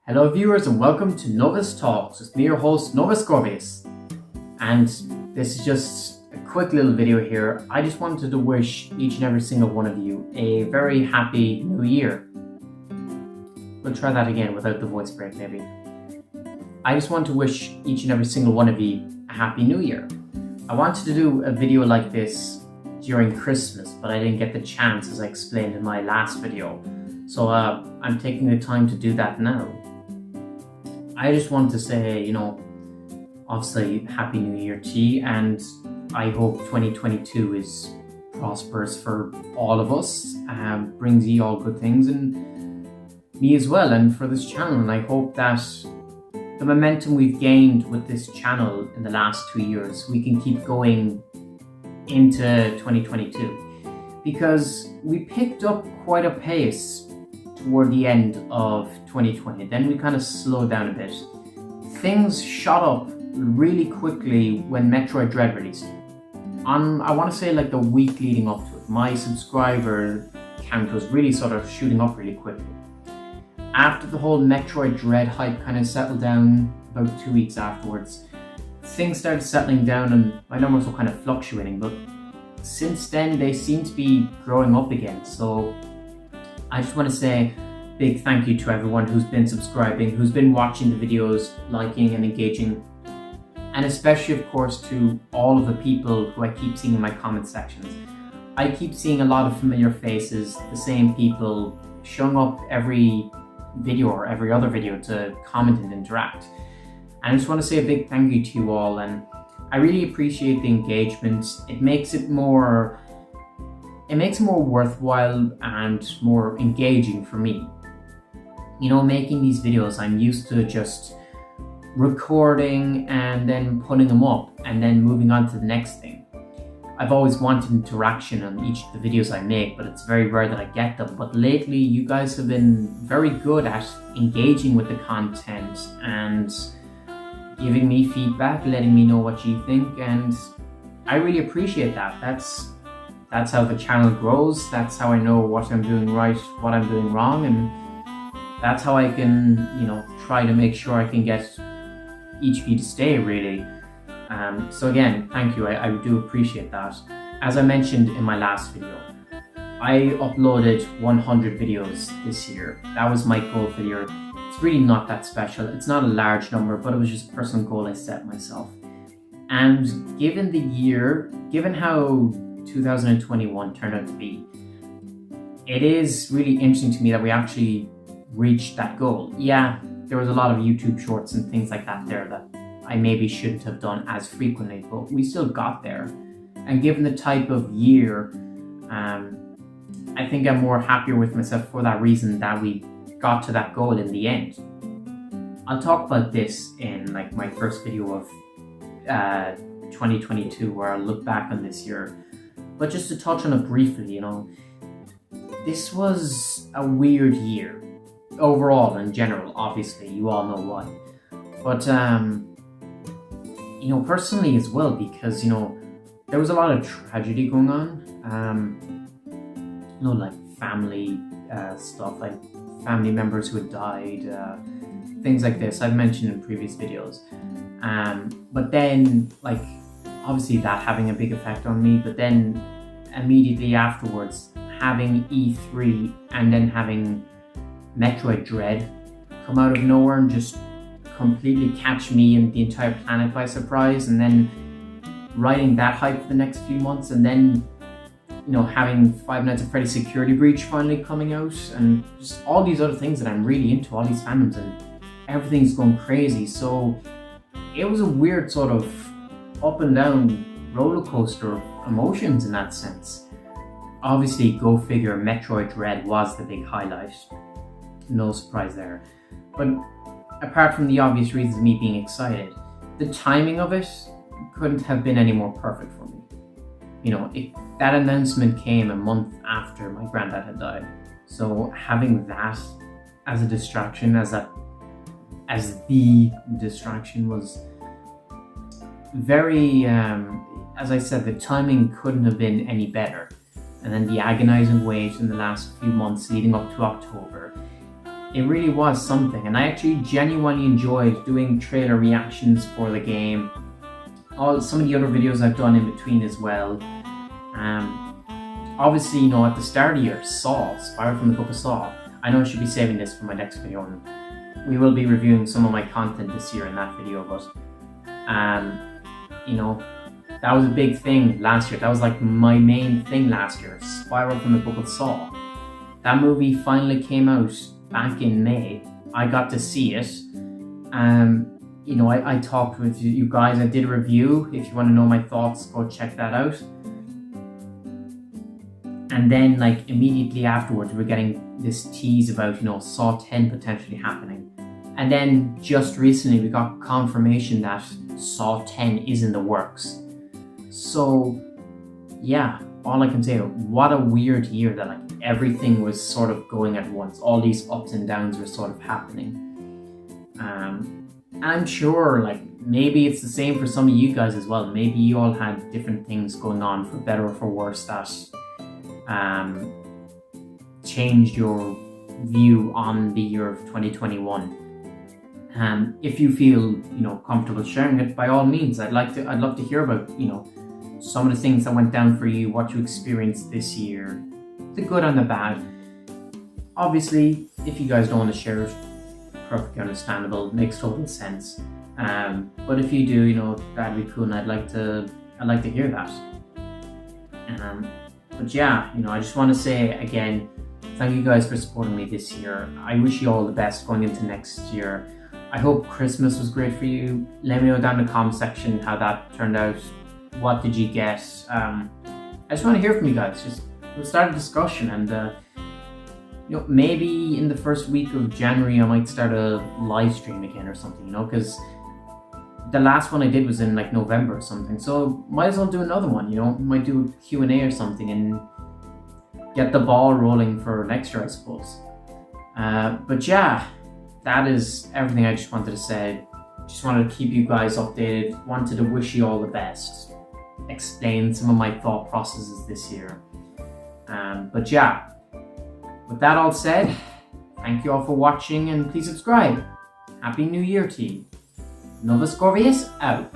Hello viewers and welcome to Novus Talks with me, your host Novus Gorbius. And this is just a quick little video here. I just wanted to wish each and every single one of you a very happy new year. We'll try that again without the voice break maybe. I just want to wish each and every single one of you a happy new year. I wanted to do a video like this during Christmas, but I didn't get the chance as I explained in my last video. So I'm taking the time to do that now. I just want to say, obviously Happy New Year to you, and I hope 2022 is prosperous for all of us, brings you all good things and me as well, and for this channel. And I hope that the momentum we've gained with this channel in the last 2 years, we can keep going into 2022, because we picked up quite a pace toward the end of 2020. Then we kind of slowed down a bit. Things shot up really quickly when Metroid Dread released. I want to say like the week leading up to it, my subscriber count was really sort of shooting up really quickly. After the whole Metroid Dread hype kind of settled down, about 2 weeks afterwards, things started settling down and my numbers were kind of fluctuating, but since then they seem to be growing up again. So I just want to say a big thank you to everyone who's been subscribing, who's been watching the videos, liking and engaging, and especially of course to all of the people who I keep seeing in my comment sections. I keep seeing a lot of familiar faces, the same people showing up every video or every other video to comment and interact. And I just want to say a big thank you to you all, and I really appreciate the engagement. It makes it more worthwhile and more engaging for me. Making these videos, I'm used to just recording and then putting them up and then moving on to the next thing. I've always wanted interaction on each of the videos I make, but it's very rare that I get them. But lately you guys have been very good at engaging with the content and giving me feedback, letting me know what you think, and I really appreciate that. That's how the channel grows. That's how I know what I'm doing right, what I'm doing wrong, and that's how I can, try to make sure I can get each of you to stay, really. So again, thank you. I do appreciate that. As I mentioned in my last video, I uploaded 100 videos this year. That was my goal for the year. It's really not that special. It's not a large number, but it was just a personal goal I set myself. And given the year, given how 2021 turned out to be, it is really interesting to me that we actually reached that goal. Yeah, there was a lot of YouTube shorts and things like that there that I maybe shouldn't have done as frequently, but we still got there. And given the type of year, I think I'm more happier with myself for that reason, that we got to that goal in the end. I'll talk about this in like my first video of 2022, where I'll look back on this year. But just to touch on it briefly, this was a weird year. Overall, in general, obviously, you all know why. But, personally as well, because, there was a lot of tragedy going on. Like family stuff, like family members who had died, things like this I've mentioned in previous videos. But then, obviously that having a big effect on me, but then immediately afterwards having E3 and then having Metroid Dread come out of nowhere and just completely catch me and the entire planet by surprise, and then riding that hype for the next few months, and then having Five Nights at Freddy's Security Breach finally coming out, and just all these other things that I'm really into, all these fandoms, and everything's going crazy. So it was a weird sort of up and down roller coaster of emotions in that sense. Obviously, go figure, Metroid Dread was the big highlight. No surprise there. But apart from the obvious reasons of me being excited, the timing of it couldn't have been any more perfect for me. That announcement came a month after my granddad had died. So having that as a distraction, as the distraction, was very, as I said, the timing couldn't have been any better. And then the agonizing wait in the last few months leading up to October, it really was something, and I actually genuinely enjoyed doing trailer reactions for the game. Some of the other videos I've done in between as well. Obviously, you know, at the start of the year, Saw, Spyro from the Book of Saw. I know I should be saving this for my next video, and we will be reviewing some of my content this year in that video, but you know, that was a big thing last year. That was like my main thing last year, Spyro from the Book of Saw. That movie finally came out back in May. I got to see it. You know, I talked with you guys. I did a review. If you want to know my thoughts, go check that out. And then, like, immediately afterwards, we're getting this tease about, you know, Saw 10 potentially happening. And then just recently, we got confirmation that Saw 10 is in the works. So, yeah, all I can say, what a weird year that, like, everything was sort of going at once. All these ups and downs were sort of happening. I'm sure, like, maybe it's the same for some of you guys as well. Maybe you all had different things going on, for better or for worse, that changed your view on the year of 2021. If you feel, you know, comfortable sharing it, by all means, I'd love to hear about, you know, some of the things that went down for you, what you experienced this year, the good and the bad. Obviously, if you guys don't want to share it, perfectly understandable, makes total sense. But if you do, you know, that'd be cool, and I'd like to hear that. But yeah, you know, I just want to say again, thank you guys for supporting me this year. I wish you all the best going into next year. I hope Christmas was great for you. Let me know down in the comment section how that turned out. What did you get? I just want to hear from you guys. Just we'll start a discussion, and you know, maybe in the first week of January I might start a live stream again or something. You know, because the last one I did was in like November or something. So might as well do another one. You know, might do a Q&A or something and get the ball rolling for next year, I suppose. But yeah, that is everything I just wanted to say. Just wanted to keep you guys updated. Wanted to wish you all the best. Explain some of my thought processes this year. But yeah, with that all said, thank you all for watching, and please subscribe. Happy New Year to you. Novus Corvius out.